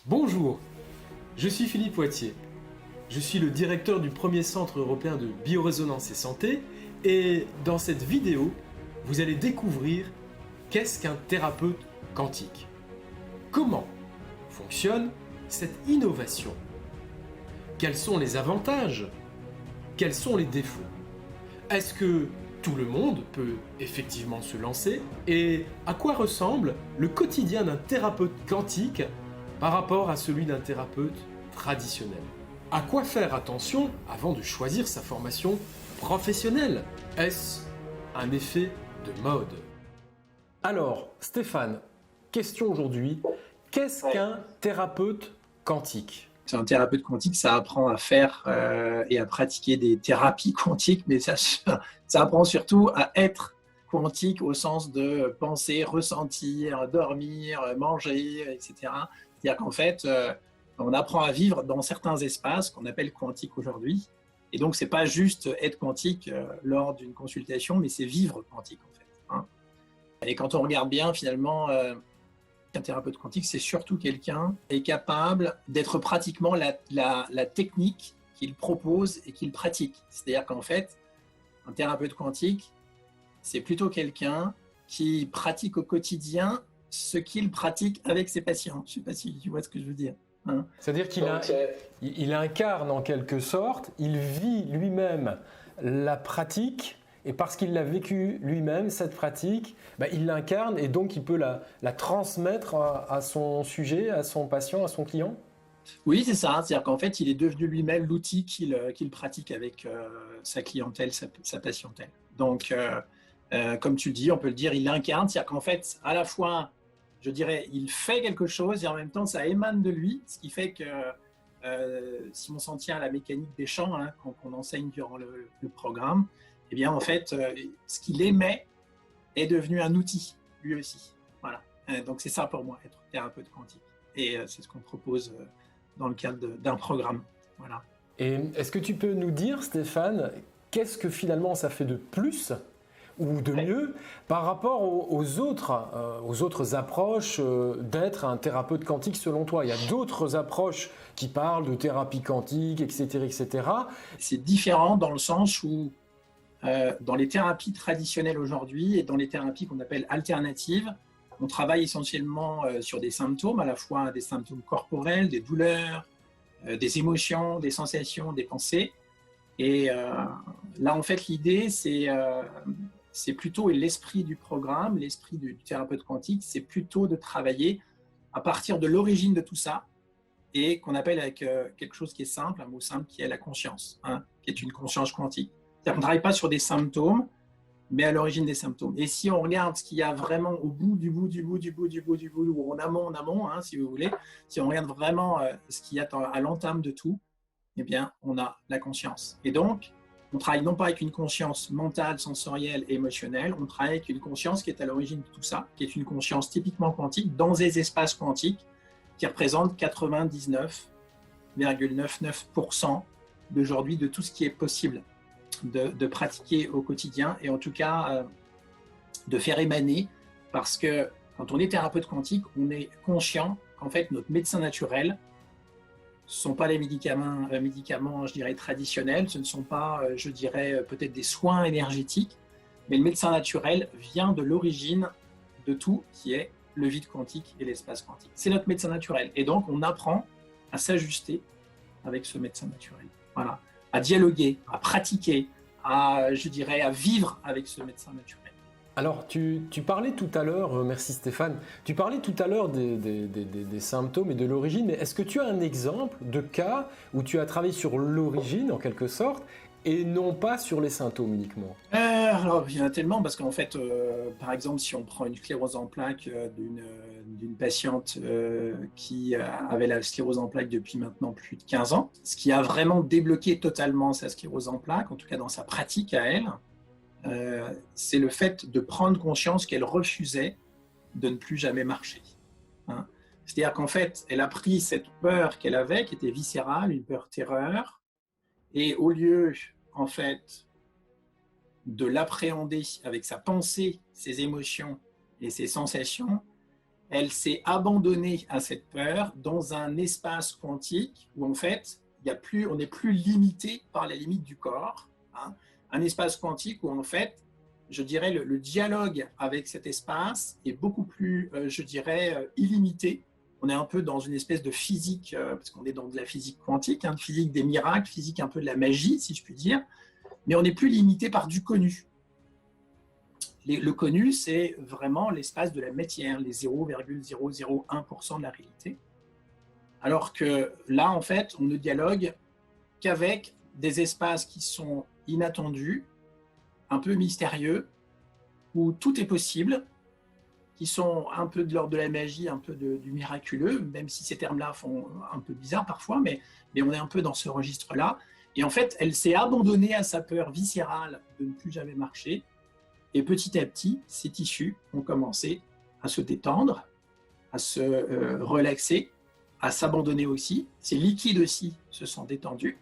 Bonjour, je suis Philippe Poitier. Je suis le directeur du premier centre européen de biorésonance et santé et dans cette vidéo, vous allez découvrir qu'est-ce qu'un thérapeute quantique. Comment fonctionne cette innovation? Quels sont les avantages? Quels sont les défauts? Est-ce que tout le monde peut effectivement se lancer? Et à quoi ressemble le quotidien d'un thérapeute quantique par rapport à celui d'un thérapeute traditionnel? À quoi faire attention avant de choisir sa formation professionnelle? Est-ce un effet de mode? Alors, Stéphane, question aujourd'hui, qu'est-ce qu'un thérapeute quantique? Un thérapeute quantique, ça apprend à faire et à pratiquer des thérapies quantiques, mais ça apprend surtout à être quantique au sens de penser, ressentir, dormir, manger, etc. C'est-à-dire qu'en fait, on apprend à vivre dans certains espaces qu'on appelle quantiques aujourd'hui. Et donc, ce n'est pas juste être quantique lors d'une consultation, mais c'est vivre quantique, en fait. Hein. Et quand on regarde bien, finalement, un thérapeute quantique, c'est surtout quelqu'un qui est capable d'être pratiquement la technique qu'il propose et qu'il pratique. C'est-à-dire qu'en fait, un thérapeute quantique, c'est plutôt quelqu'un qui pratique au quotidien ce qu'il pratique avec ses patients. Je ne sais pas si tu vois ce que je veux dire. Hein. C'est-à-dire qu'il incarne en quelque sorte, il vit lui-même la pratique. Et parce qu'il l'a vécu lui-même, cette pratique, il l'incarne et donc il peut la transmettre à son sujet, à son patient, à son client? Oui, c'est ça. C'est-à-dire qu'en fait, il est devenu lui-même l'outil qu'il pratique avec sa clientèle, sa patientèle. Donc, comme tu le dis, on peut le dire, il l'incarne. C'est-à-dire qu'en fait, à la fois, je dirais, il fait quelque chose et en même temps, ça émane de lui. Ce qui fait que si on s'en tient à la mécanique des champs qu'on enseigne durant le programme, eh bien, en fait, ce qu'il émet est devenu un outil, lui aussi. Voilà. Donc, c'est ça pour moi, être thérapeute quantique. Et c'est ce qu'on propose dans le cadre d'un programme. Voilà. Et est-ce que tu peux nous dire, Stéphane, qu'est-ce que finalement ça fait de plus ou de mieux par rapport aux autres approches d'être un thérapeute quantique selon toi? Il y a d'autres approches qui parlent de thérapie quantique, etc., etc. C'est différent dans le sens où dans les thérapies traditionnelles aujourd'hui et dans les thérapies qu'on appelle alternatives, on travaille essentiellement sur des symptômes, à la fois des symptômes corporels, des douleurs, des émotions, des sensations, des pensées. Et là, en fait, l'idée, c'est plutôt l'esprit du programme, l'esprit du thérapeute quantique, c'est plutôt de travailler à partir de l'origine de tout ça et qu'on appelle avec quelque chose qui est simple, un mot simple, qui est la conscience, qui est une conscience quantique. C'est-à-dire qu'on ne travaille pas sur des symptômes, mais à l'origine des symptômes. Et si on regarde ce qu'il y a vraiment au bout du bout, ou en amont, si vous voulez, si on regarde vraiment ce qu'il y a à l'entame de tout, eh bien, on a la conscience. Et donc, on travaille non pas avec une conscience mentale, sensorielle, émotionnelle, on travaille avec une conscience qui est à l'origine de tout ça, qui est une conscience typiquement quantique, dans des espaces quantiques, qui représentent 99,99% d'aujourd'hui de tout ce qui est possible de pratiquer au quotidien et en tout cas de faire émaner, parce que quand on est thérapeute quantique, on est conscient qu'en fait notre médecin naturel, ce ne sont pas les médicaments, je dirais, traditionnels, ce ne sont pas, je dirais, peut-être des soins énergétiques, mais le médecin naturel vient de l'origine de tout qui est le vide quantique et l'espace quantique. C'est notre médecin naturel. Et donc, on apprend à s'ajuster avec ce médecin naturel. Voilà. À dialoguer, à pratiquer, je dirais, à vivre avec ce médecin naturel. Alors, tu parlais tout à l'heure, merci Stéphane, tu parlais tout à l'heure des symptômes et de l'origine, mais est-ce que tu as un exemple de cas où tu as travaillé sur l'origine en quelque sorte et non pas sur les symptômes uniquement? Alors, il y en a tellement, parce qu'en fait, par exemple, si on prend une sclérose en plaques d'une patiente qui avait la sclérose en plaques depuis maintenant plus de 15 ans, ce qui a vraiment débloqué totalement sa sclérose en plaques, en tout cas dans sa pratique à elle, c'est le fait de prendre conscience qu'elle refusait de ne plus jamais marcher. Hein. C'est-à-dire qu'en fait, elle a pris cette peur qu'elle avait, qui était viscérale, une peur-terreur, et au lieu, en fait, de l'appréhender avec sa pensée, ses émotions et ses sensations, elle s'est abandonnée à cette peur dans un espace quantique où en fait, on n'est plus limité par la limite du corps. Hein. Un espace quantique où en fait, je dirais, le dialogue avec cet espace est beaucoup plus, je dirais, illimité. On est un peu dans une espèce de physique, parce qu'on est dans de la physique quantique, hein, physique des miracles, physique un peu de la magie, si je puis dire, mais on n'est plus limité par du connu. Le connu, c'est vraiment l'espace de la matière, les 0,001% de la réalité. Alors que là, en fait, on ne dialogue qu'avec des espaces qui sont inattendus, un peu mystérieux, où tout est possible, qui sont un peu de l'ordre de la magie, un peu du miraculeux, même si ces termes-là font un peu bizarre parfois, mais on est un peu dans ce registre-là. Et en fait, elle s'est abandonnée à sa peur viscérale de ne plus jamais marcher. Et petit à petit, ces tissus ont commencé à se détendre, à se relaxer, à s'abandonner aussi. Ces liquides aussi se sont détendus.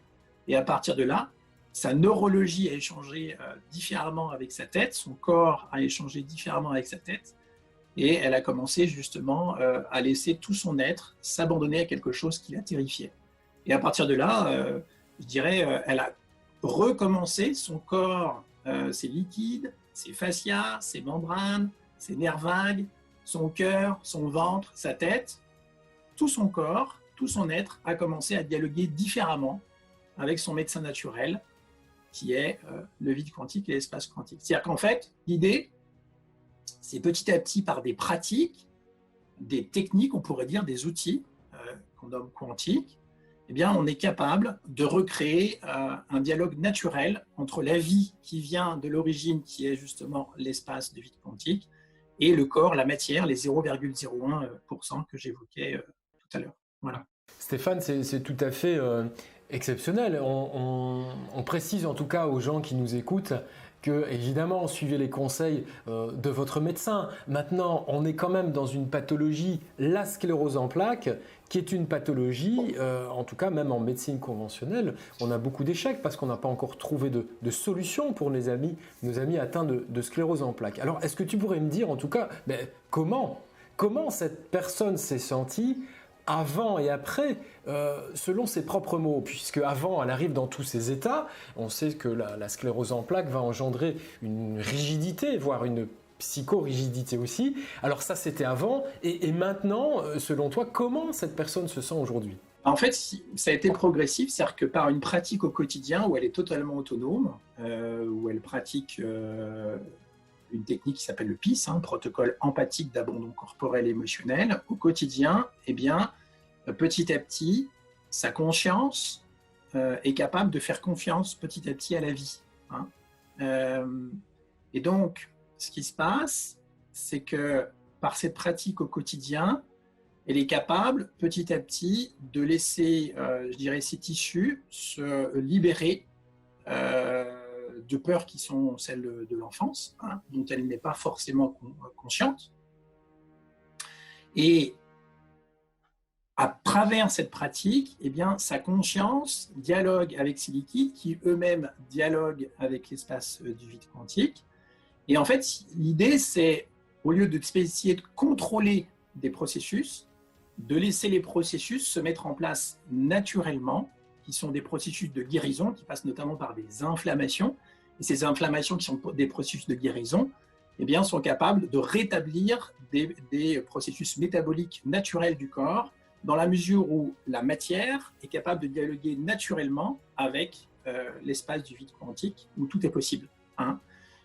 Et à partir de là, sa neurologie a échangé différemment avec sa tête, son corps a échangé différemment avec sa tête, et elle a commencé justement à laisser tout son être s'abandonner à quelque chose qui la terrifiait. Et à partir de là, je dirais, elle a recommencé, son corps, ses liquides, ses fascias, ses membranes, ses nerfs vagues, son cœur, son ventre, sa tête, tout son corps, tout son être a commencé à dialoguer différemment avec son médecin naturel, qui est le vide quantique et l'espace quantique. C'est-à-dire qu'en fait, l'idée, c'est petit à petit par des pratiques, des techniques, on pourrait dire des outils qu'on nomme quantiques, eh bien, on est capable de recréer un dialogue naturel entre la vie qui vient de l'origine, qui est justement l'espace de vide quantique, et le corps, la matière, les 0,01% que j'évoquais tout à l'heure. Voilà. Stéphane, c'est tout à fait exceptionnel. On précise en tout cas aux gens qui nous écoutent que, évidemment, suivez les conseils de votre médecin. Maintenant, on est quand même dans une pathologie, la sclérose en plaques, qui est une pathologie, en tout cas même en médecine conventionnelle, on a beaucoup d'échecs parce qu'on n'a pas encore trouvé de solution pour nos amis atteints de sclérose en plaques. Alors, est-ce que tu pourrais me dire, en tout cas, comment cette personne s'est sentie avant et après, selon ses propres mots, puisque avant elle arrive dans tous ces états, on sait que la sclérose en plaques va engendrer une rigidité, voire une psychorigidité aussi. Alors ça c'était avant, et maintenant, selon toi, comment cette personne se sent aujourd'hui ? En fait, ça a été progressif, c'est-à-dire que par une pratique au quotidien où elle est totalement autonome, où elle pratique une technique qui s'appelle le PIS, protocole empathique d'abandon corporel et émotionnel, au quotidien, eh bien, petit à petit, sa conscience est capable de faire confiance petit à petit à la vie. Et donc, ce qui se passe, c'est que par cette pratique au quotidien, elle est capable petit à petit de laisser, je dirais, ses tissus se libérer de peurs qui sont celles de l'enfance, dont elle n'est pas forcément consciente. Et à travers cette pratique, eh bien, sa conscience dialogue avec ces liquides qui eux-mêmes dialoguent avec l'espace du vide quantique. Et en fait, l'idée, c'est, au lieu d'essayer de contrôler des processus, de laisser les processus se mettre en place naturellement, qui sont des processus de guérison, qui passent notamment par des inflammations. Et ces inflammations qui sont des processus de guérison, eh bien, sont capables de rétablir des processus métaboliques naturels du corps, dans la mesure où la matière est capable de dialoguer naturellement avec l'espace du vide quantique, où tout est possible.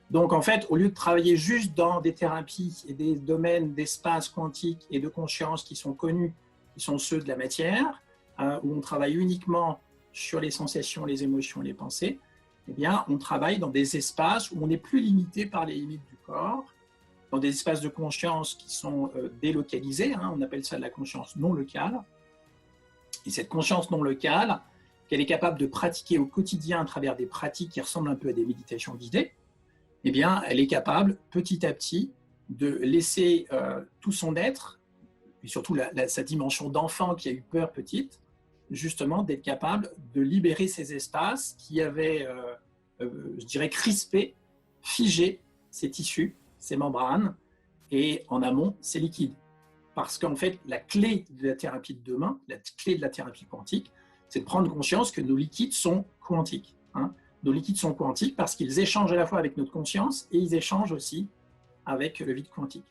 Donc, en fait, au lieu de travailler juste dans des thérapies et des domaines d'espace quantique et de conscience qui sont connus, qui sont ceux de la matière, où on travaille uniquement sur les sensations, les émotions, les pensées, eh bien, on travaille dans des espaces où on n'est plus limité par les limites du corps, dans des espaces de conscience qui sont délocalisés, on appelle ça de la conscience non locale. Et cette conscience non locale, qu'elle est capable de pratiquer au quotidien à travers des pratiques qui ressemblent un peu à des méditations guidées, eh bien, elle est capable petit à petit de laisser tout son être, et surtout sa dimension d'enfant qui a eu peur petite, justement d'être capable de libérer ces espaces qui avaient, je dirais, crispé, figé ces tissus, ces membranes, et en amont, ces liquides. parce qu'en fait, la clé de la thérapie de demain, la clé de la thérapie quantique, c'est de prendre conscience que nos liquides sont quantiques. Nos liquides sont quantiques parce qu'ils échangent à la fois avec notre conscience et ils échangent aussi avec le vide quantique.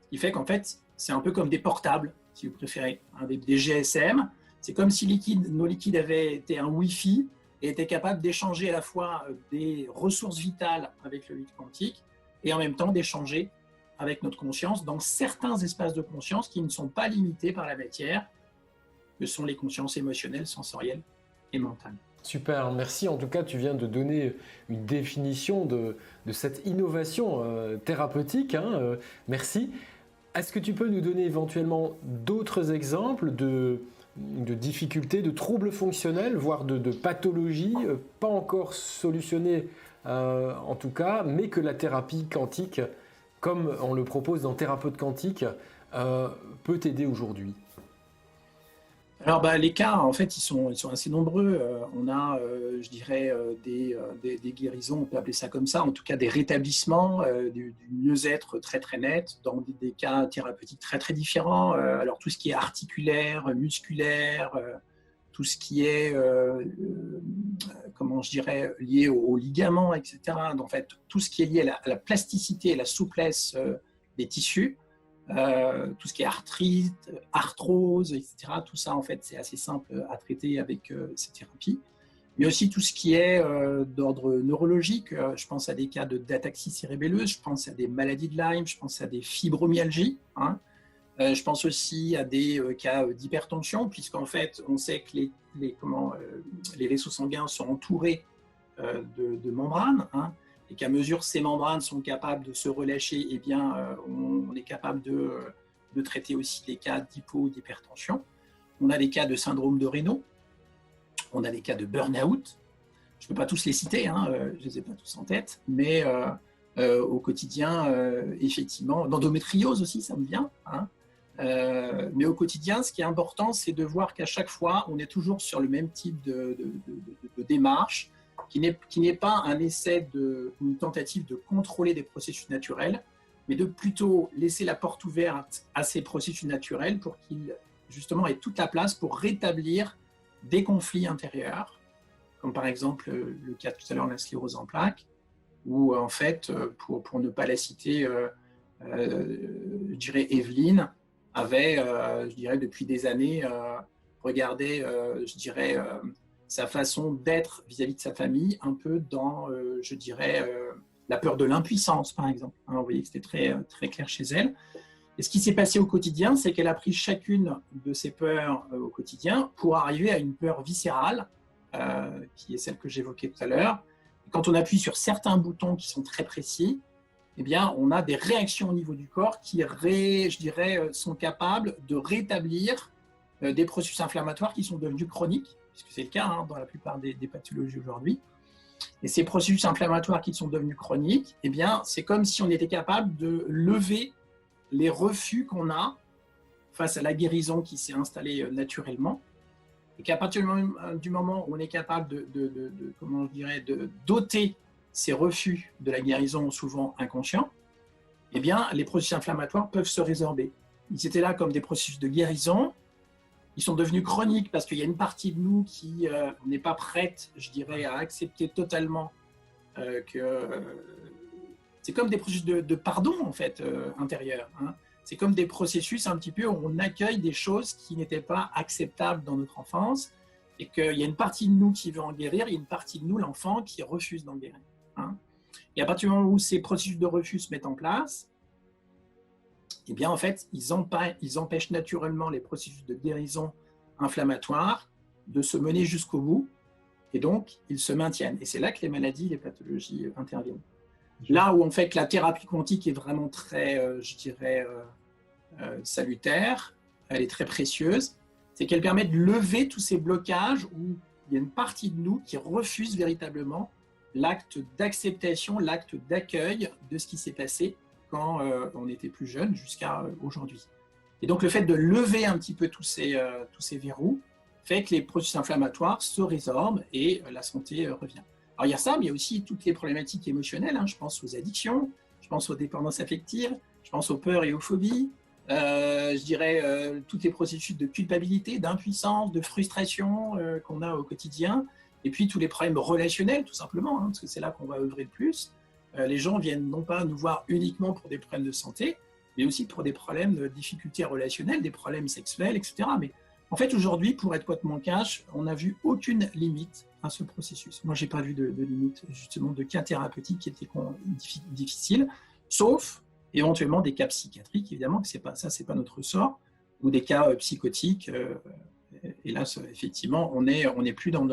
Ce qui fait qu'en fait, c'est un peu comme des portables, si vous préférez, des GSM. C'est comme si nos liquides avaient été un Wi-Fi et étaient capables d'échanger à la fois des ressources vitales avec le vide quantique et en même temps d'échanger avec notre conscience dans certains espaces de conscience qui ne sont pas limités par la matière, que sont les consciences émotionnelles, sensorielles et mentales. Super, merci. En tout cas, tu viens de donner une définition de cette innovation thérapeutique. Merci. Est-ce que tu peux nous donner éventuellement d'autres exemples de difficultés, de troubles fonctionnels, voire de pathologies, pas encore solutionnées en tout cas, mais que la thérapie quantique, comme on le propose dans Thérapeute quantique, peut aider aujourd'hui? Alors, les cas, en fait, ils sont assez nombreux. On a, je dirais, des guérisons, on peut appeler ça comme ça, en tout cas des rétablissements, du mieux-être très, très net, dans des cas thérapeutiques très, très différents. Alors, tout ce qui est articulaire, musculaire, tout ce qui est, comment je dirais, lié aux ligaments, etc. Donc, en fait, tout ce qui est lié à la plasticité et la souplesse des tissus. Tout ce qui est arthrite, arthrose, etc. Tout ça, en fait, c'est assez simple à traiter avec ces thérapies. Mais aussi tout ce qui est d'ordre neurologique. Je pense à des cas d'ataxie cérébelleuse, je pense à des maladies de Lyme, je pense à des fibromyalgies. Je pense aussi à des cas d'hypertension, puisqu'en fait, on sait que les vaisseaux sanguins sont entourés de membranes. Et qu'à mesure que ces membranes sont capables de se relâcher, eh bien, on est capable de traiter aussi des cas d'hypertension. On a des cas de syndrome de Raynaud, on a des cas de burn-out. Je ne peux pas tous les citer, je ne les ai pas tous en tête, mais au quotidien, effectivement, d'endométriose aussi, ça me vient. Mais au quotidien, ce qui est important, c'est de voir qu'à chaque fois, on est toujours sur le même type de démarche, qui n'est pas un essai une tentative de contrôler des processus naturels, mais de plutôt laisser la porte ouverte à ces processus naturels pour qu'ils, justement, aient toute la place pour rétablir des conflits intérieurs, comme par exemple le cas tout à l'heure de la sclérose en plaques, où, en fait, pour ne pas la citer, je dirais Evelyne avait, je dirais, depuis des années, regardé, je dirais, sa façon d'être vis-à-vis de sa famille, un peu dans, je dirais, la peur de l'impuissance, par exemple. Vous voyez que c'était très, très clair chez elle. Et ce qui s'est passé au quotidien, c'est qu'elle a pris chacune de ces peurs au quotidien pour arriver à une peur viscérale, qui est celle que j'évoquais tout à l'heure. Quand on appuie sur certains boutons qui sont très précis, eh bien, on a des réactions au niveau du corps qui, je dirais, sont capables de rétablir des processus inflammatoires qui sont devenus chroniques, puisque c'est le cas dans la plupart des pathologies aujourd'hui. Et ces processus inflammatoires qui sont devenus chroniques, eh bien, c'est comme si on était capable de lever les refus qu'on a face à la guérison qui s'est installée naturellement, et qu'à partir du moment où on est capable comment je dirais, de doter ces refus de la guérison souvent inconscients, eh bien, les processus inflammatoires peuvent se résorber. Ils étaient là comme des processus de guérison. Ils sont devenus chroniques parce qu'il y a une partie de nous qui n'est pas prête, je dirais, à accepter totalement que c'est comme des processus de pardon, en fait, intérieur. C'est comme des processus un petit peu où on accueille des choses qui n'étaient pas acceptables dans notre enfance et qu'il y a une partie de nous qui veut en guérir, il y a une partie de nous, l'enfant, qui refuse d'en guérir. Et à partir du moment où ces processus de refus se mettent en place, eh bien, en fait, ils empêchent naturellement les processus de guérison inflammatoire de se mener jusqu'au bout, et donc, ils se maintiennent. Et c'est là que les maladies, les pathologies interviennent. Là où, en fait, la thérapie quantique est vraiment très, je dirais, salutaire, elle est très précieuse, c'est qu'elle permet de lever tous ces blocages où il y a une partie de nous qui refuse véritablement l'acte d'acceptation, l'acte d'accueil de ce qui s'est passé quand on était plus jeune jusqu'à aujourd'hui. Et donc le fait de lever un petit peu tous ces verrous fait que les processus inflammatoires se résorbent et la santé revient. Alors il y a ça, mais il y a aussi toutes les problématiques émotionnelles. Je pense aux addictions, je pense aux dépendances affectives, je pense aux peurs et aux phobies, je dirais tous les processus de culpabilité, d'impuissance, de frustration qu'on a au quotidien, et puis tous les problèmes relationnels, tout simplement, parce que c'est là qu'on va œuvrer le plus. Les gens viennent non pas nous voir uniquement pour des problèmes de santé, mais aussi pour des problèmes de difficultés relationnelles, des problèmes sexuels, etc. Mais en fait, aujourd'hui, pour être complètement cash, on n'a vu aucune limite à ce processus. Moi, je n'ai pas vu de limite, justement, de cas thérapeutiques qui étaient difficiles, sauf éventuellement des cas psychiatriques, évidemment, que c'est pas notre ressort, ou des cas psychotiques. Et là, effectivement, on est plus dans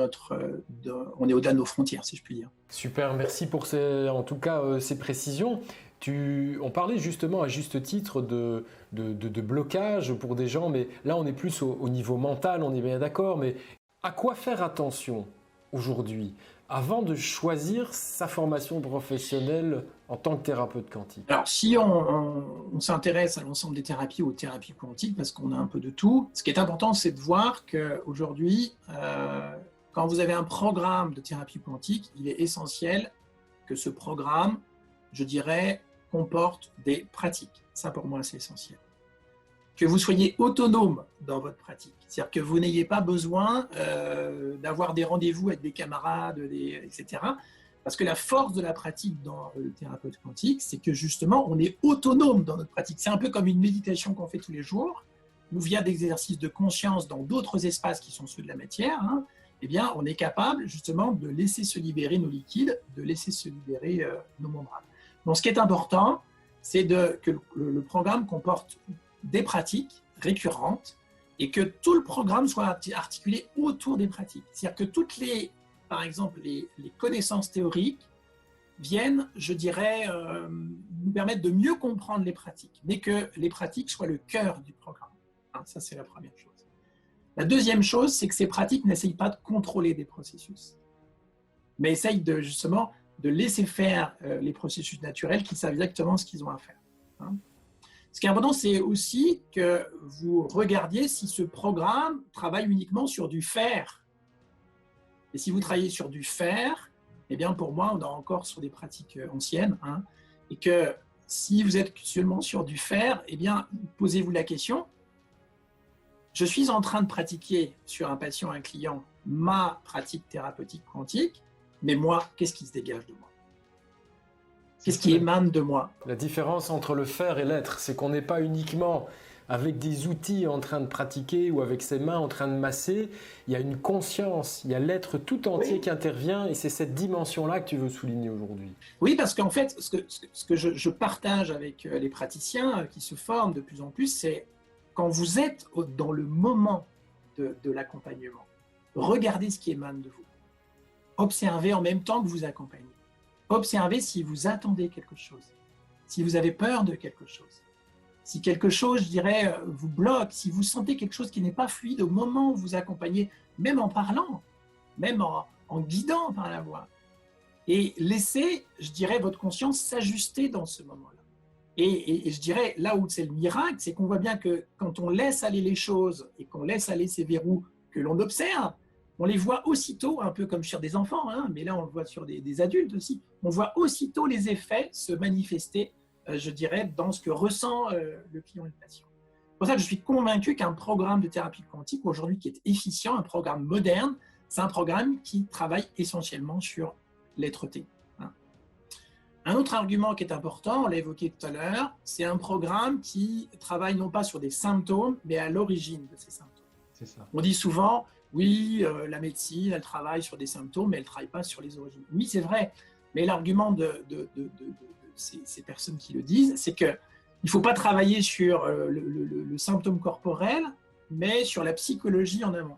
on est au-delà de nos frontières, si je puis dire. Super, merci pour en tout cas ces précisions. On parlait justement à juste titre de blocage pour des gens, mais là on est plus au niveau mental, on est bien d'accord, mais à quoi faire attention aujourd'hui avant de choisir sa formation professionnelle en tant que thérapeute quantique? Alors, si on s'intéresse à l'ensemble des thérapies ou aux thérapies quantiques, parce qu'on a un peu de tout, ce qui est important, c'est de voir qu'aujourd'hui, quand vous avez un programme de thérapie quantique, il est essentiel que ce programme, je dirais, comporte des pratiques. Ça, pour moi, c'est essentiel. Que vous soyez autonome dans votre pratique. C'est-à-dire que vous n'ayez pas besoin d'avoir des rendez-vous avec des camarades, etc. Parce que la force de la pratique dans le thérapeute quantique, c'est que justement, on est autonome dans notre pratique. C'est un peu comme une méditation qu'on fait tous les jours, ou via des exercices de conscience dans d'autres espaces qui sont ceux de la matière, eh bien, on est capable justement de laisser se libérer nos liquides, de laisser se libérer nos membranes. Donc, ce qui est important, c'est que le programme comporte des pratiques récurrentes et que tout le programme soit articulé autour des pratiques. C'est-à-dire que par exemple, les connaissances théoriques viennent, je dirais, nous permettre de mieux comprendre les pratiques, mais que les pratiques soient le cœur du programme. Ça, c'est la première chose. La deuxième chose, c'est que ces pratiques n'essayent pas de contrôler des processus, mais essayent justement de laisser faire les processus naturels qui savent exactement ce qu'ils ont à faire. Ce qui est important, c'est aussi que vous regardiez si ce programme travaille uniquement sur du faire. Et si vous travaillez sur du faire, eh bien pour moi, on est encore sur des pratiques anciennes. Et que si vous êtes seulement sur du faire, eh bien posez-vous la question, je suis en train de pratiquer sur un patient, un client, ma pratique thérapeutique quantique, mais moi, qu'est-ce qui se dégage de moi ? Qu'est-ce qui émane de moi? La différence entre le faire et l'être, c'est qu'on n'est pas uniquement avec des outils en train de pratiquer ou avec ses mains en train de masser. Il y a une conscience, il y a l'être tout entier qui intervient et c'est cette dimension-là que tu veux souligner aujourd'hui. Oui, parce qu'en fait, ce que je partage avec les praticiens qui se forment de plus en plus, c'est quand vous êtes dans le moment de l'accompagnement, regardez ce qui émane de vous. Observez en même temps que vous accompagnez. Observez si vous attendez quelque chose, si vous avez peur de quelque chose, si quelque chose, je dirais, vous bloque, si vous sentez quelque chose qui n'est pas fluide au moment où vous accompagnez, même en parlant, même en guidant par la voix. Et laissez, je dirais, votre conscience s'ajuster dans ce moment-là. Et je dirais, là où c'est le miracle, c'est qu'on voit bien que quand on laisse aller les choses et qu'on laisse aller ces verrous que l'on observe, on les voit aussitôt, un peu comme sur des enfants, mais là on le voit sur des adultes aussi, on voit aussitôt les effets se manifester, je dirais, dans ce que ressent le client et le patient. C'est pour ça que je suis convaincu qu'un programme de thérapie quantique aujourd'hui qui est efficient, un programme moderne, c'est un programme qui travaille essentiellement sur l'être-té. Un autre argument qui est important, on l'a évoqué tout à l'heure, c'est un programme qui travaille non pas sur des symptômes, mais à l'origine de ces symptômes. C'est ça. On dit souvent, oui, la médecine, elle travaille sur des symptômes, mais elle ne travaille pas sur les origines. Oui, c'est vrai, mais l'argument de ces personnes qui le disent, c'est qu'il ne faut pas travailler sur le symptôme corporel, mais sur la psychologie en amont.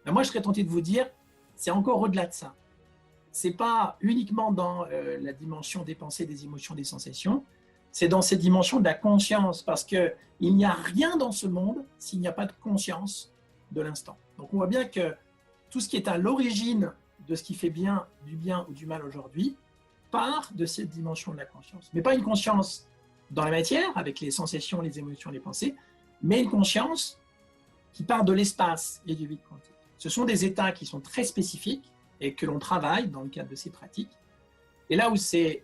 Ben moi, je serais tenté de vous dire, c'est encore au-delà de ça. Ce n'est pas uniquement dans la dimension des pensées, des émotions, des sensations, c'est dans cette dimension de la conscience, parce qu'il n'y a rien dans ce monde s'il n'y a pas de conscience de l'instant. Donc on voit bien que tout ce qui est à l'origine de ce qui fait du bien ou du mal aujourd'hui, part de cette dimension de la conscience. Mais pas une conscience dans la matière, avec les sensations, les émotions, les pensées, mais une conscience qui part de l'espace et du vide quantique. Ce sont des états qui sont très spécifiques et que l'on travaille dans le cadre de ces pratiques. Et là où c'est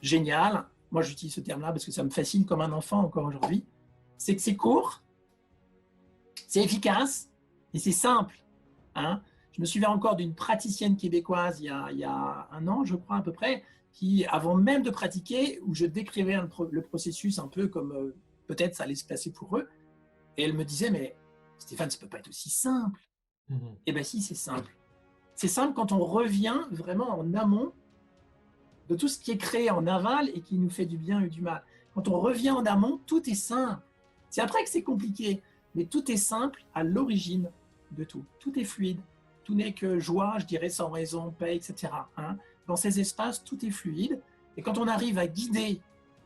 génial, moi j'utilise ce terme-là parce que ça me fascine comme un enfant encore aujourd'hui, c'est que c'est court, c'est efficace et c'est simple. Hein. Je me souviens encore d'une praticienne québécoise il y a 1 an, je crois à peu près, qui, avant même de pratiquer, où je décrivais le processus un peu comme peut-être ça allait se passer pour eux, et elle me disait, mais Stéphane, ça ne peut pas être aussi simple. Eh bien si, c'est simple. C'est simple quand on revient vraiment en amont de tout ce qui est créé en aval et qui nous fait du bien et du mal. Quand on revient en amont, tout est simple. C'est après que c'est compliqué, mais tout est simple à l'origine de tout. Tout est fluide. Tout n'est que joie, je dirais, sans raison, paix, etc. Hein. Dans ces espaces, tout est fluide. Et quand on arrive à guider,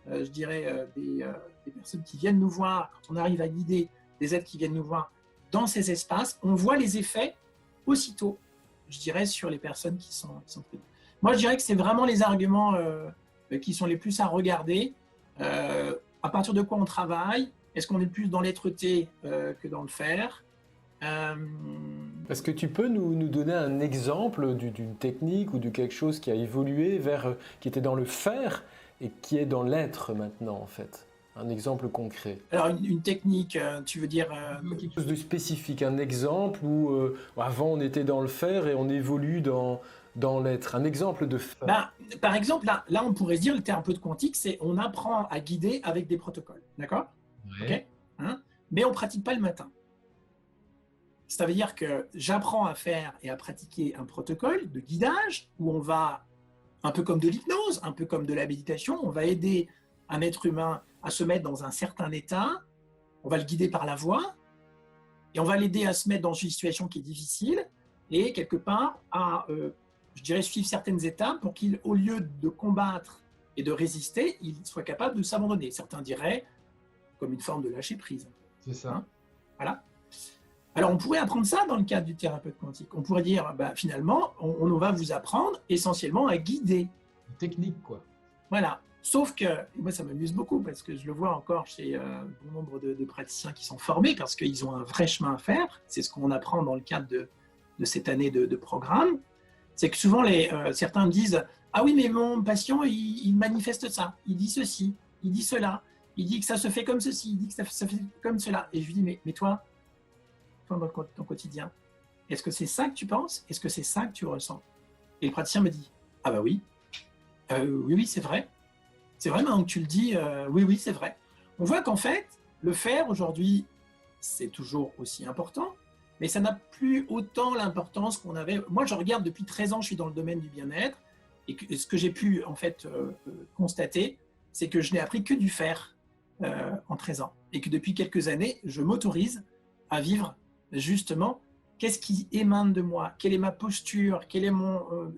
je dirais, des personnes qui viennent nous voir, quand on arrive à guider des êtres qui viennent nous voir dans ces espaces, on voit les effets aussitôt, je dirais, sur les personnes qui sont prises. Moi, je dirais que c'est vraiment les arguments qui sont les plus à regarder. À partir de quoi on travaille? Est-ce qu'on est plus dans l'être-té que dans le faire? Est-ce que tu peux nous donner un exemple d'une technique ou de quelque chose qui a évolué vers, qui était dans le faire et qui est dans l'être maintenant, en fait? Un exemple concret. Alors, une technique, tu veux dire... quelque chose de spécifique, un exemple où avant on était dans le faire et on évolue dans l'être. Un exemple de faire. Ben, par exemple, là, on pourrait se dire, le thérapeute quantique, c'est on apprend à guider avec des protocoles, d'accord? Ouais. Okay, hein, mais on ne pratique pas le matin. Ça veut dire que j'apprends à faire et à pratiquer un protocole de guidage où on va, un peu comme de l'hypnose, un peu comme de la méditation, on va aider un être humain à se mettre dans un certain état, on va le guider par la voix, et on va l'aider à se mettre dans une situation qui est difficile, et quelque part à, je dirais, suivre certaines étapes pour qu'il, au lieu de combattre et de résister, il soit capable de s'abandonner. Certains diraient comme une forme de lâcher prise. C'est ça. Hein, voilà. Alors, on pourrait apprendre ça dans le cadre du thérapeute quantique. On pourrait dire, bah, finalement, on va vous apprendre essentiellement à guider. Une technique, quoi. Voilà. Sauf que, moi, ça m'amuse beaucoup parce que je le vois encore chez bon nombre de praticiens qui sont formés parce qu'ils ont un vrai chemin à faire. C'est ce qu'on apprend dans le cadre de cette année de programme. C'est que souvent, certains me disent, ah oui, mais mon patient, il manifeste ça. Il dit ceci, il dit cela. Il dit que ça se fait comme ceci, il dit que ça se fait comme cela. Et je lui dis, mais toi, dans ton quotidien, est-ce que c'est ça que tu penses? Est-ce que c'est ça que tu ressens? Et le praticien me dit, ah bah oui, oui, c'est vrai. C'est vrai, maintenant que tu le dis, oui, c'est vrai. On voit qu'en fait, le faire aujourd'hui, c'est toujours aussi important, mais ça n'a plus autant l'importance qu'on avait. Moi, je regarde depuis 13 ans, je suis dans le domaine du bien-être, et ce que j'ai pu en fait constater, c'est que je n'ai appris que du faire en 13 ans, et que depuis quelques années, je m'autorise à vivre justement qu'est-ce qui émane de moi, quelle est ma posture, quelle est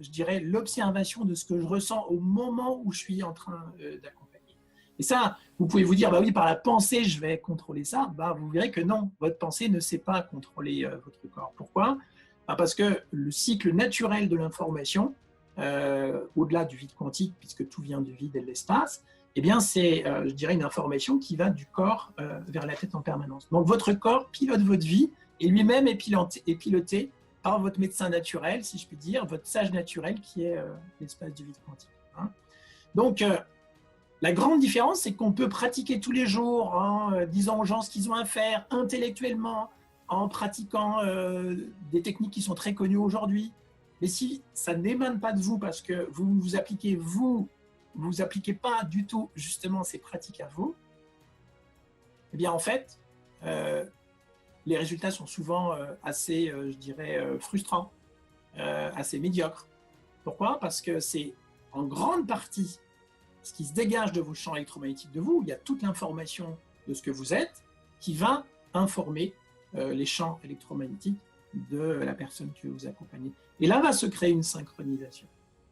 je dirais, l'observation de ce que je ressens au moment où je suis en train d'accompagner. Et ça, vous pouvez vous dire, bah oui, par la pensée, je vais contrôler ça. Bah, vous verrez que non, votre pensée ne sait pas contrôler votre corps. Pourquoi? Bah, parce que le cycle naturel de l'information, au-delà du vide quantique, puisque tout vient du vide et de l'espace, eh bien, c'est, je dirais, une information qui va du corps vers la tête en permanence. Donc, votre corps pilote votre vie et lui-même est piloté par votre médecin naturel, si je puis dire, votre sage naturel qui est l'espace du vide quantique. Hein. Donc, la grande différence, c'est qu'on peut pratiquer tous les jours en disant aux gens ce qu'ils ont à faire intellectuellement, en pratiquant des techniques qui sont très connues aujourd'hui. Mais si ça n'émane pas de vous parce que vous appliquez pas du tout justement ces pratiques à vous, eh bien en fait, les résultats sont souvent assez, je dirais, frustrants, assez médiocres. Pourquoi? Parce que c'est en grande partie ce qui se dégage de vos champs électromagnétiques de vous. Il y a toute l'information de ce que vous êtes qui va informer les champs électromagnétiques de la personne que vous accompagnez. Et là va se créer une synchronisation.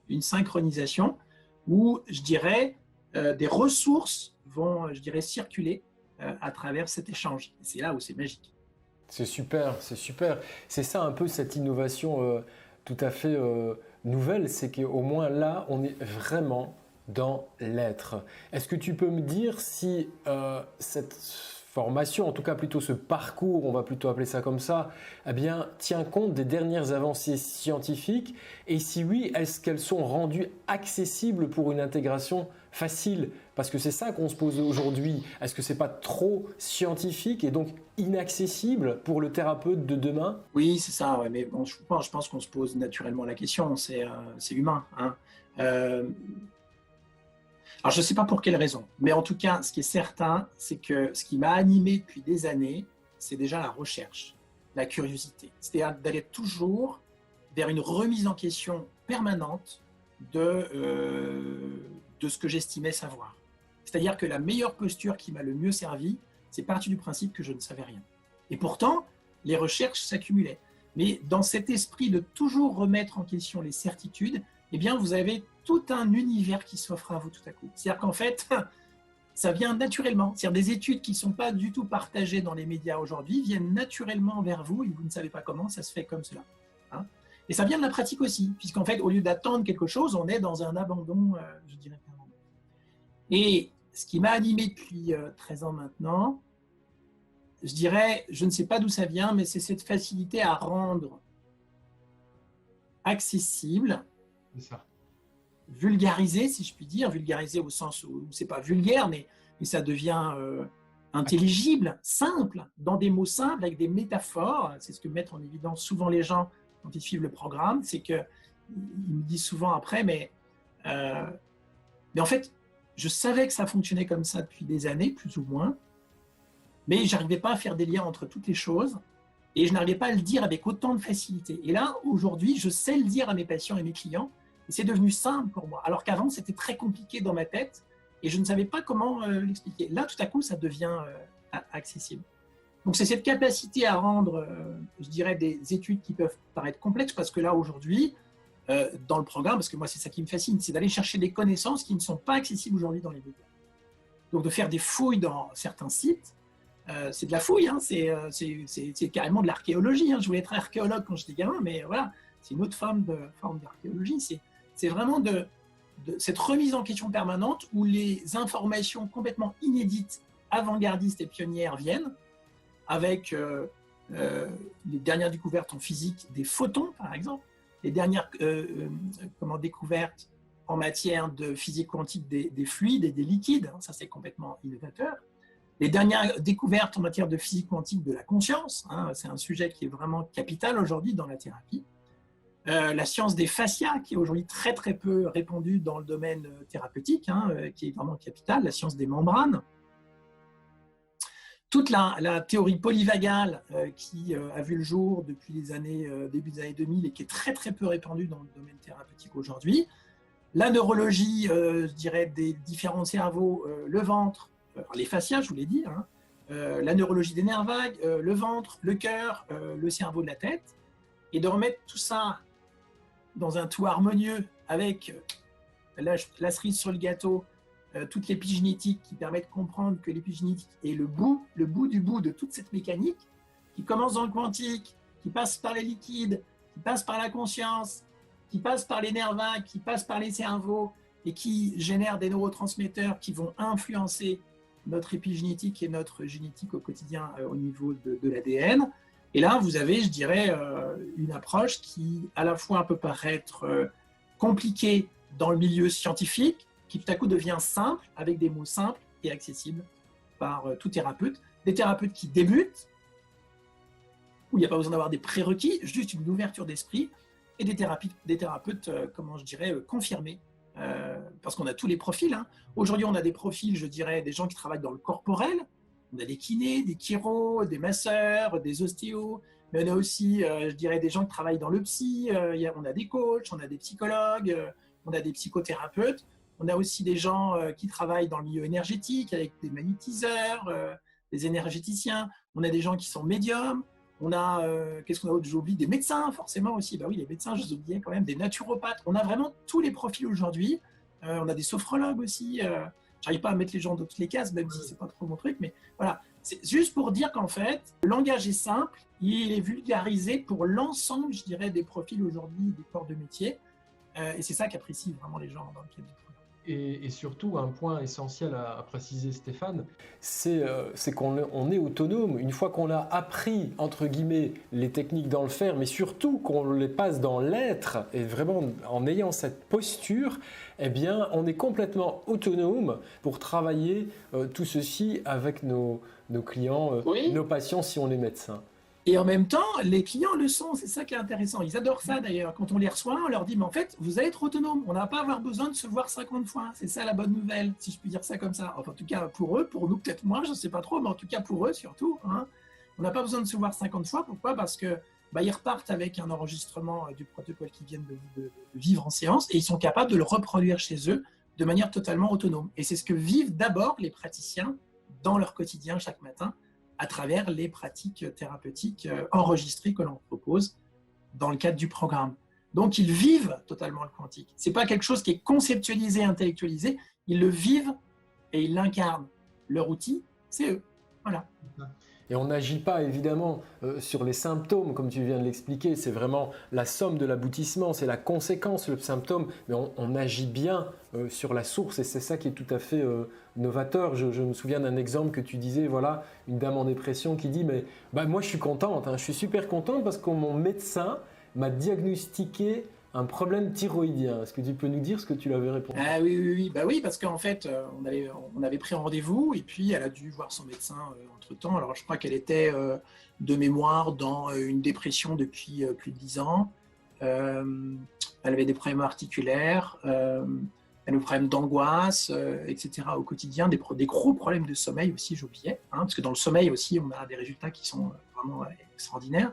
Une synchronisation où, je dirais, des ressources vont, je dirais, circuler à travers cet échange. Et c'est là où c'est magique. C'est super, c'est super. C'est ça un peu cette innovation tout à fait nouvelle, c'est qu'au moins là, on est vraiment dans l'être. Est-ce que tu peux me dire si cette formation, en tout cas plutôt ce parcours, on va plutôt appeler ça comme ça, eh bien, tient compte des dernières avancées scientifiques? Et si oui, est-ce qu'elles sont rendues accessibles pour une intégration facile? Parce que c'est ça qu'on se pose aujourd'hui. Est-ce que c'est pas trop scientifique et donc inaccessible pour le thérapeute de demain? Oui, c'est ça, ouais, mais bon, je pense qu'on se pose naturellement la question, c'est humain, hein. Euh, alors, je ne sais pas pour quelle raison, mais en tout cas, ce qui est certain, c'est que ce qui m'a animé depuis des années, c'est déjà la recherche, la curiosité. C'est-à-dire d'aller toujours vers une remise en question permanente de ce que j'estimais savoir. C'est-à-dire que la meilleure posture qui m'a le mieux servi, c'est parti du principe que je ne savais rien. Et pourtant, les recherches s'accumulaient. Mais dans cet esprit de toujours remettre en question les certitudes, eh bien, vous avez tout un univers qui s'offre à vous tout à coup. C'est-à-dire qu'en fait, ça vient naturellement. C'est-à-dire des études qui ne sont pas du tout partagées dans les médias aujourd'hui viennent naturellement vers vous et vous ne savez pas comment, ça se fait comme cela. Hein. Et ça vient de la pratique aussi, puisqu'en fait, au lieu d'attendre quelque chose, on est dans un abandon, je dirais. Et ce qui m'a animé depuis 13 ans maintenant, je dirais, je ne sais pas d'où ça vient, mais c'est cette facilité à rendre accessible, vulgarisé, si je puis dire, vulgarisé au sens où c'est pas vulgaire, mais ça devient intelligible, simple, dans des mots simples, avec des métaphores. C'est ce que mettent en évidence souvent les gens quand ils suivent le programme, c'est qu'ils me disent souvent après, mais en fait, je savais que ça fonctionnait comme ça depuis des années, plus ou moins, mais je n'arrivais pas à faire des liens entre toutes les choses et je n'arrivais pas à le dire avec autant de facilité. Et là, aujourd'hui, je sais le dire à mes patients et mes clients et c'est devenu simple pour moi. Alors qu'avant, c'était très compliqué dans ma tête et je ne savais pas comment l'expliquer. Là, tout à coup, ça devient accessible. Donc, c'est cette capacité à rendre, je dirais, des études qui peuvent paraître complexes parce que là, aujourd'hui, dans le programme, parce que moi, c'est ça qui me fascine, c'est d'aller chercher des connaissances qui ne sont pas accessibles aujourd'hui dans les médias. Donc, de faire des fouilles dans certains sites, c'est de la fouille, hein, c'est carrément de l'archéologie. Hein. Je voulais être archéologue quand j'étais gamin, mais voilà, c'est une autre forme d'archéologie. C'est vraiment de cette remise en question permanente où les informations complètement inédites, avant-gardistes et pionnières viennent, avec les dernières découvertes en physique des photons, par exemple, les dernières découvertes en matière de physique quantique des fluides et des liquides, hein, ça c'est complètement innovateur. Les dernières découvertes en matière de physique quantique de la conscience, hein, c'est un sujet qui est vraiment capital aujourd'hui dans la thérapie. La science des fascias, qui est aujourd'hui très très peu répandue dans le domaine thérapeutique, hein, qui est vraiment capitale, la science des membranes. Toute la théorie polyvagale qui a vu le jour depuis les années, début des années 2000 et qui est très très peu répandue dans le domaine thérapeutique aujourd'hui. La neurologie, je dirais, des différents cerveaux, le ventre, les fascias, je vous l'ai dit, hein, la neurologie des nerfs vagues, le ventre, le cœur, le cerveau de la tête, et de remettre tout ça dans un tout harmonieux avec la cerise sur le gâteau, toute l'épigénétique qui permet de comprendre que l'épigénétique est le bout du bout de toute cette mécanique qui commence dans le quantique, qui passe par les liquides, qui passe par la conscience, qui passe par les nerfs vagues, qui passe par les cerveaux et qui génère des neurotransmetteurs qui vont influencer notre épigénétique et notre génétique au quotidien au niveau de l'ADN. Et là, vous avez, je dirais, une approche qui, à la fois, peut paraître compliquée dans le milieu scientifique, qui tout à coup devient simple, avec des mots simples et accessibles par tout thérapeute. Des thérapeutes qui débutent, où il n'y a pas besoin d'avoir des prérequis, juste une ouverture d'esprit, et des thérapeutes comment je dirais, confirmés, parce qu'on a tous les profils. Hein. Aujourd'hui, on a des profils, je dirais, des gens qui travaillent dans le corporel. On a des kinés, des chiros, des masseurs, des ostéos, mais on a aussi, je dirais, des gens qui travaillent dans le psy, on a des coachs, on a des psychologues, on a des psychothérapeutes, on a aussi des gens qui travaillent dans le milieu énergétique avec des magnétiseurs, des énergéticiens, on a des gens qui sont médiums, on a, qu'est-ce qu'on a d'autre, j'oublie, des médecins forcément aussi, bah oui, les médecins, je les oubliais quand même, des naturopathes, on a vraiment tous les profils aujourd'hui, on a des sophrologues aussi, j'arrive pas à mettre les gens dans toutes les cases, même si c'est pas trop mon truc, mais voilà, c'est juste pour dire qu'en fait, le langage est simple, il est vulgarisé pour l'ensemble, je dirais, des profils aujourd'hui, des corps de métier, et c'est ça qu'apprécient vraiment les gens dans le cadre du programme. Et surtout, un point essentiel à préciser, Stéphane, c'est qu'on est autonome. Une fois qu'on a appris, entre guillemets, les techniques dans le faire, mais surtout qu'on les passe dans l'être, et vraiment en ayant cette posture, eh bien, on est complètement autonome pour travailler tout ceci avec nos clients, Oui. nos patients si on est médecin. Et en même temps, les clients le sont, c'est ça qui est intéressant. Ils adorent ça d'ailleurs. Quand on les reçoit, on leur dit, mais en fait, vous allez être autonome. On n'a pas à avoir besoin de se voir 50 fois. C'est ça la bonne nouvelle, si je puis dire ça comme ça. Enfin, en tout cas, pour eux, pour nous, peut-être moins, je ne sais pas trop, mais en tout cas pour eux surtout. Hein. On n'a pas besoin de se voir 50 fois. Pourquoi? Parce que ils repartent avec un enregistrement du protocole qu'ils viennent de vivre en séance et ils sont capables de le reproduire chez eux de manière totalement autonome. Et c'est ce que vivent d'abord les praticiens dans leur quotidien chaque matin, à travers les pratiques thérapeutiques enregistrées que l'on propose dans le cadre du programme. Donc, ils vivent totalement le quantique. Ce n'est pas quelque chose qui est conceptualisé, intellectualisé. Ils le vivent et ils l'incarnent. Leur outil, c'est eux. Voilà. Et on n'agit pas évidemment sur les symptômes, comme tu viens de l'expliquer. C'est vraiment la somme de l'aboutissement, c'est la conséquence, le symptôme. Mais on agit bien sur la source et c'est ça qui est tout à fait novateur. Je me souviens d'un exemple que tu disais, voilà, une dame en dépression qui dit, mais moi je suis contente, hein, je suis super contente parce que mon médecin m'a diagnostiqué un problème thyroïdien. Est-ce que tu peux nous dire ce que tu lui avais répondu? Ah oui, oui, oui. Bah oui, parce qu'en fait, on avait pris un rendez-vous et puis elle a dû voir son médecin entre-temps. Alors, je crois qu'elle était de mémoire dans une dépression depuis plus de 10 ans. Elle avait des problèmes articulaires, elle avait des problèmes d'angoisse, etc. au quotidien, des gros problèmes de sommeil aussi, j'oubliais, hein, parce que dans le sommeil aussi, on a des résultats qui sont vraiment extraordinaires.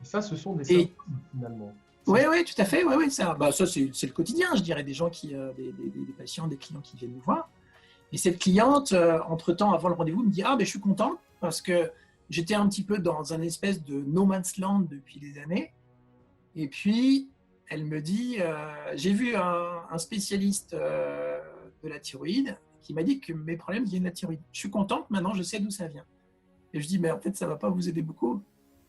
ça, ce sont des symptômes finalement. Oui, oui, tout à fait. Ouais, ouais, ça, ça c'est le quotidien, je dirais, des gens des patients, des clients qui viennent nous voir. Et cette cliente, entre-temps, avant le rendez-vous, me dit, ah, ben, je suis contente parce que j'étais un petit peu dans un espèce de no man's land depuis des années. Et puis, elle me dit, j'ai vu un spécialiste de la thyroïde qui m'a dit que mes problèmes viennent de la thyroïde. Je suis contente, maintenant, je sais d'où ça vient. Et je dis, mais en fait, ça ne va pas vous aider beaucoup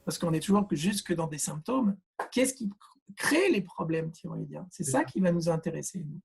parce qu'on est toujours juste que dans des symptômes. Qu'est-ce qui crée les problèmes thyroïdiens? C'est ça qui va nous intéresser, nous.